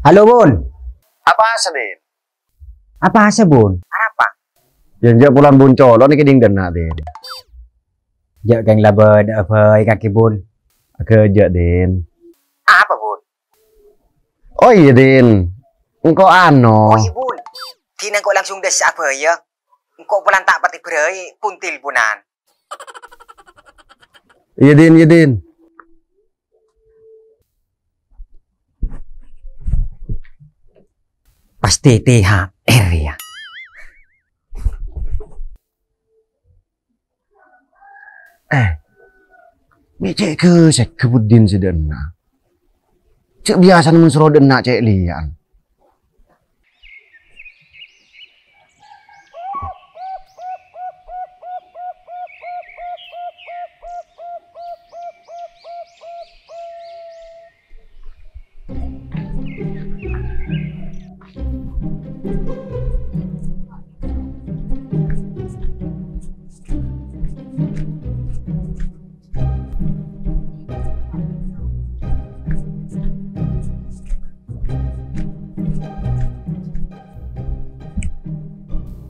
Halo Bun, Apa sedin? apa asa Bun? Apa? Yang pulang buncol, lo nih keding dana din. Jak kang laba dak apa kaki Bun. Kerja din. Apa bun? Oh iya din, engkau ano? Oh iya bun. Kina kok langsung desa apa ya? Engkau pulang tak pati berai puntil bunan. Iya din, iya din. Pasti THR ya. Cek ke saya kebudin sedena. Cek biasa namun suruh dena cek lian.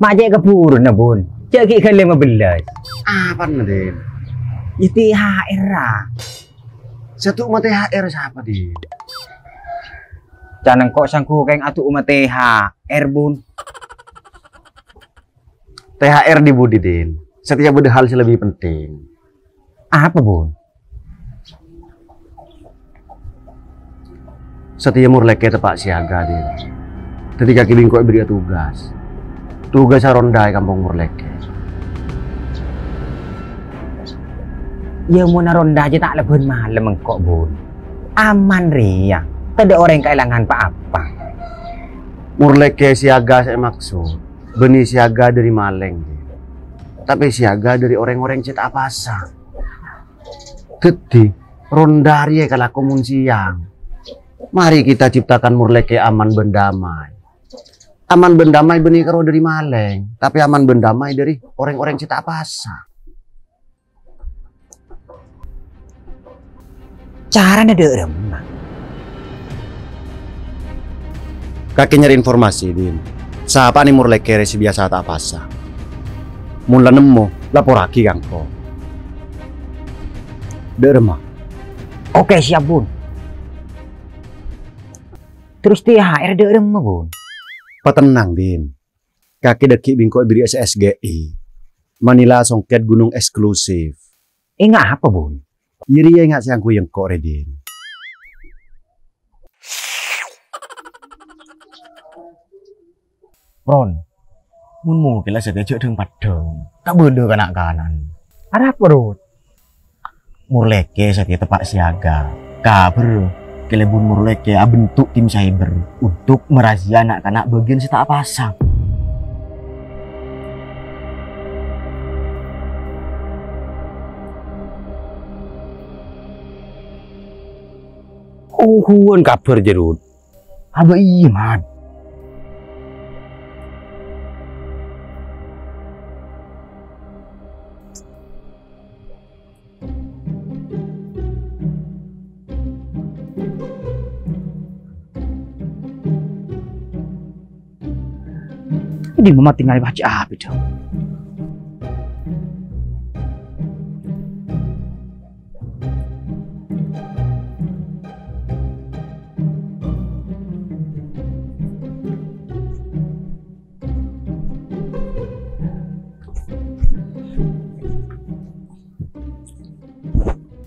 Mak jak kepurun na Bun. Jak ki kan 15. Apa nih din? Ya THR lah. Satu umat THR siapa din? Jangan kok sangku keng atu umat THR Bun. THR di budi din. Setiap ada hal lebih penting. Apa Bun? Setia murleke tepak siaga din. Ketika kibingko beri tugas. Tugas ronda kampung murleke. Ya mau naronda aja tak lebih malam engkok Bun. Aman ria. Tidak orang yang kehilangan apa-apa. Murleke siaga saya maksud. Benih siaga dari maleng. Tapi siaga dari orang-orang cetak pasang. Teti rondari kalau komun siang. Mari kita ciptakan murleke aman bendamai. Aman bendamai benih karo dari maleng. Tapi aman bendamai dari orang-orang cetak pasang. Cara ada remah. Kakek nyari informasi din. Siapa nih murleke resi biasa tak pasang. Mula nemu lapor lagi kang ko. Derma. Oke siap Bun. Terus THR ada remah Bun. Petenang din. Kaki deki bingko biri SSGI. Manila songket gunung eksklusif. Ingat apa Bun? Iri ya ingat siangku yang kok redin. Ron, mun mungkin lah saya dengan padang. Tak bodoh kanan. Ada apa Bun? Murleke saya tepak siaga. Kabar kelebun murleke bentuk tim cyber untuk merazia anak-anak bagian setak pasang. Oh, huan kabar jerut. Apa iya, man? Ini mama tinggal baca apa itu?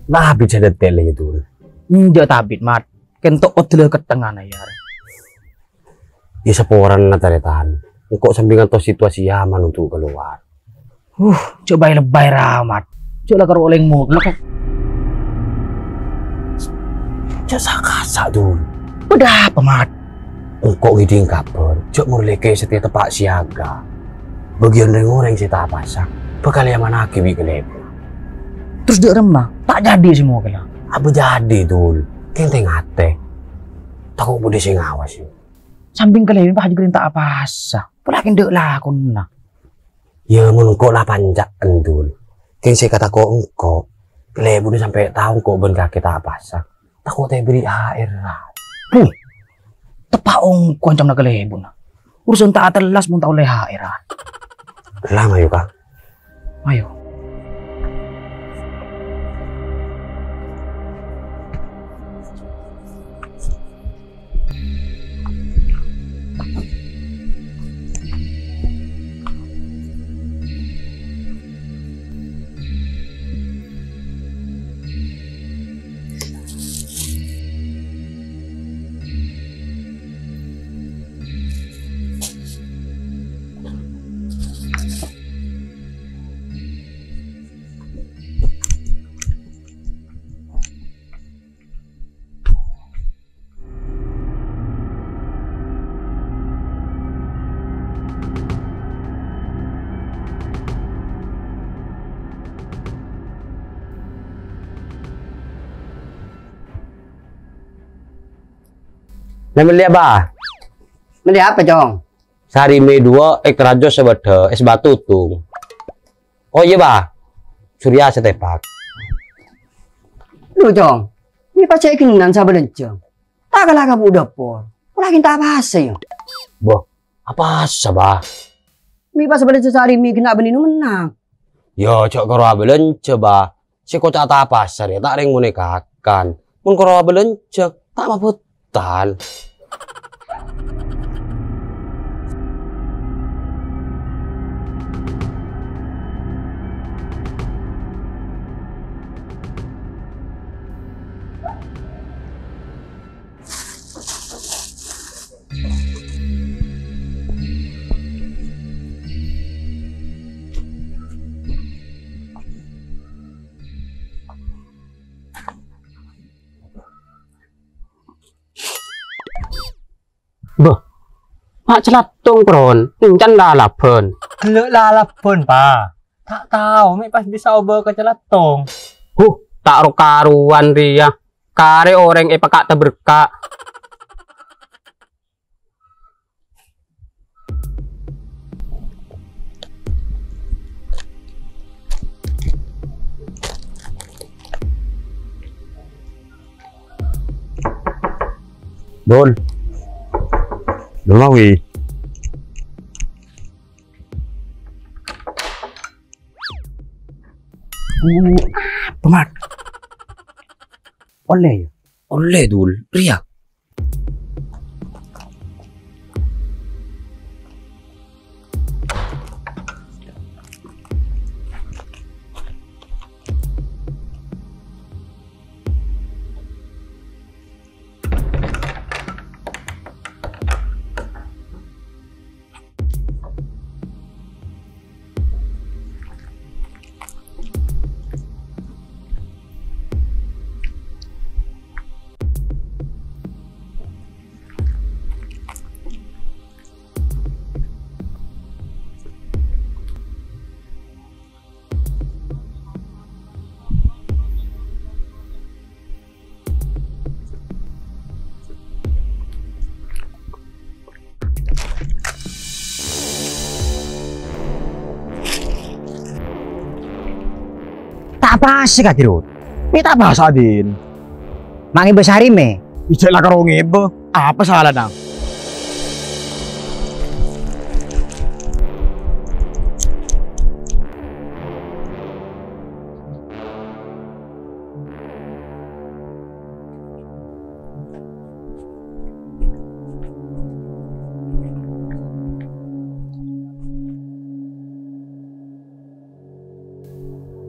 Lah bisa detail itu. Tidak tabit mat. Kentok odele ke tengah na ya. Ya seporan na taretan. Kok sampingan to situasi aman untuk keluar. Coba lebay ramat. Coba karo olengmu. Kok Jasa kasa tuh. udah apa mat? Kok ngiding kabar. Cok murleke setiap tepak siaga. Bagian orang sih tak pasang. Bakal yang mana kibi kelep. Terus dia remah. Tak jadi semua kala. Apa jadi tuh? Kenteng ate. Takut bude sing ngawas sih. Samping kalian pak haji tak apa sah. Pulakin dek lah aku nak. Ya mun kok lah panjak endul. Keng saya kata kok engkau. Kelebu udah sampai tahu kok ben kaki tak pasang. Takut teh beri air lah. Tepaong kuancam na kalebon. Urusan ta atelas mun ta oleh haira. Lama yuk, Kak. Ayo. Namanya apa? Meli apa, Jong? Sari Mei 2 Ektrajo sebeda es batu tung. Oh iya, Bah. Surya setepak. Lu, Jong. Ini pasti kenan sabar Jong. Tak kalah kamu dapur. Lagi tak apa sih. Boh, apa sabah? Mi pas sabar sehari mi kena beninu menang. Yo, cok karo abelen coba. Si kocak tak apa ya tak ring mune kakan. Mun karo abelen cek tak mabutan. Beh, mak celatung pron, encan lalap pun. Keluk lalap pun, Pa. Tak tahu, mek pas bisa obo ke celatong. Tak ro karuan dia. Kare orang pakak teberkak. Don. Domawi. Pemat. Oleh ya? Oleh dul, Ria. Tak apa sih kadirut. Ini tak bahasa Din. Mangi besari me. Ijek lah karo ngebe. Apa salah nang?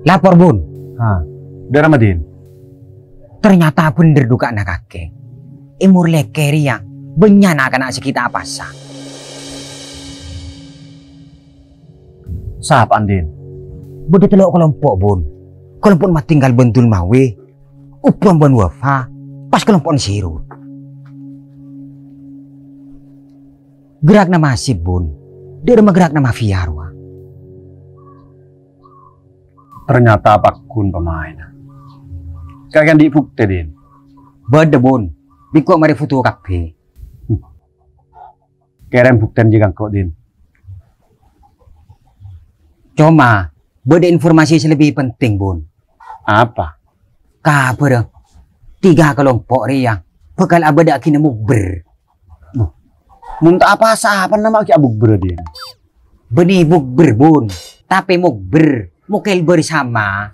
Lapor bun. Darah Madin. Ternyata bener duka anak kakek. Imur lekeri yang benyana akan kita apa sah. Sahab Andin. Budi telok kelompok bun. Kelompok mah tinggal bentul mawe. Upuan bon wafa. Pas kelompok sirut. Gerak nama asib bun. Dia udah gerak nama fiarwa. Ternyata pakun pemain. Kalian dibukti Din. Bede bun. Biko mari foto kape. Keren buktian jika kok Din. Cuma beda informasi lebih penting bun. Apa? Kabar 3 kelompok riang. Bekal abada kini mukber. Muntah apa apa nama ki abuk berdin. Benih bukber bun, tapi mukber, mukel bersama.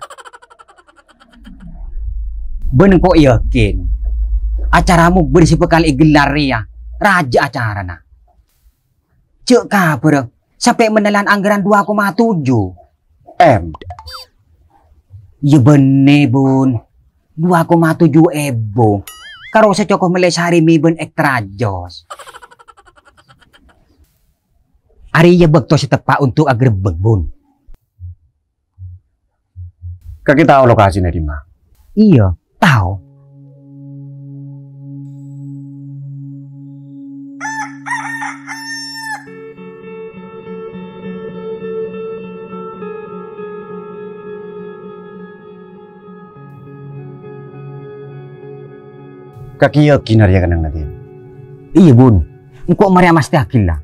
Ben kok yakin acara mukber si bekal gelar ya, raja acara na. Cek kabar sampai menelan anggaran 2,7 M. Ya bener bun, 2,7 ebo. Karo secoko melesari mi ben ekstra jos. Ari ya bekto si tepak untuk agrebeg bun. Kaki tahu lokasinya di mana? Iya, tahu. Kaki yakin hari kanang nanti. Iya bun, engkau Maria mas yakin lah.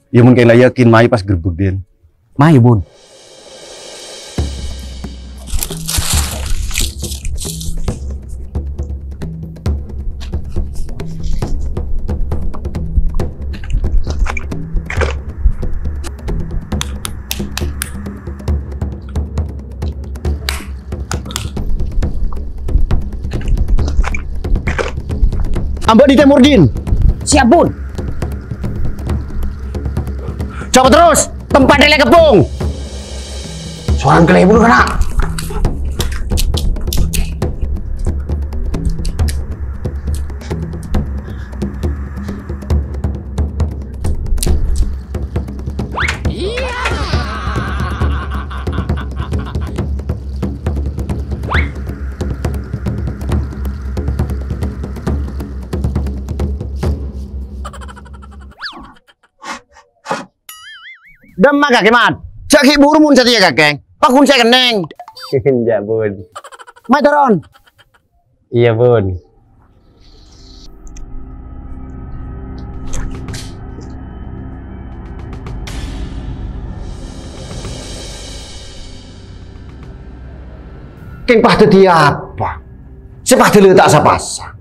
Ya mungkin lah yakin mai pas gerbek din. Mai bun. Ambak di Temurdin. Siap bun. Coba terus, tempat relay kepung. Seorang kelai bulu kena. Demak kakek mat. Caki buru mun saja kakek. Pakun saya keneng. Iya bun. Mai turun. Iya bun. Keng pah tadi apa? Sepah dulu tak sapasa.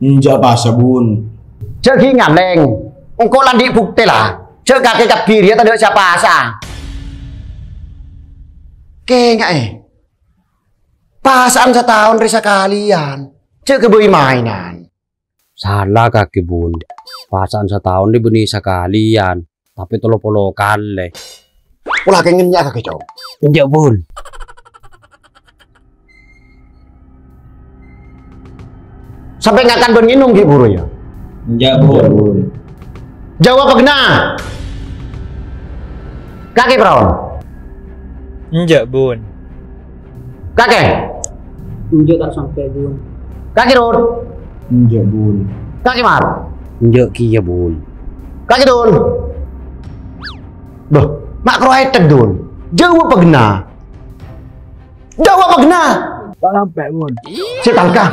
Injak pasa bun. Caki ngaleng. Engkau landi bukti lah. Cek kakek kabir ya tadi siapa asa? Kengak pasaan setahun risa kalian. Cek kebui mainan. Salah kaki bun. Pasaan setahun di benih sekalian. Tapi tolo-polo kali. Ulah kengennya kakek cowok. Iya bun. Sampai ngakan berminum ki buru ya. Injak bun. Jawab apa kena? Kakek Brown. Enggak bun. Kakek. Tunjuk tak sampai bun. Kakek Rod. Injak bun. Kakek Mar. Iya kia bun. Kakek Dun. Duh, mak kroetek Dun. Jawab apa kena? Jawab apa kena? Tak sampai bun. Si tangka.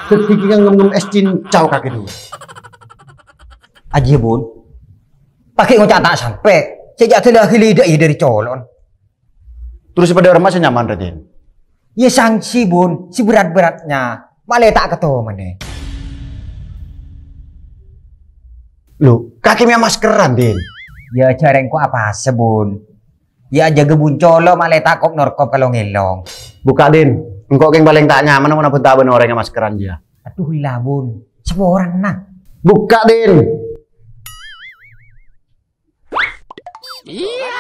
Ketika ngomong es cincau kakek Dun. Aji bun. Pakai ngocak tak sampai. Sejak telah lidah ya dari colon. Terus pada orang masih nyaman Raden. Ya sanksi bun, si berat-beratnya. Malah tak ketemu mana. Loh, kakeknya maskeran Din. Ya jarengku apa sebun. Ya jaga bun colo malah tak kok norkop kalau ngelong. Buka Din. Engkau keng paling tak nyaman mana pun tak benar orang yang maskeran dia. Aduh lah bun. Semua orang nah. Buka Din. Yeah!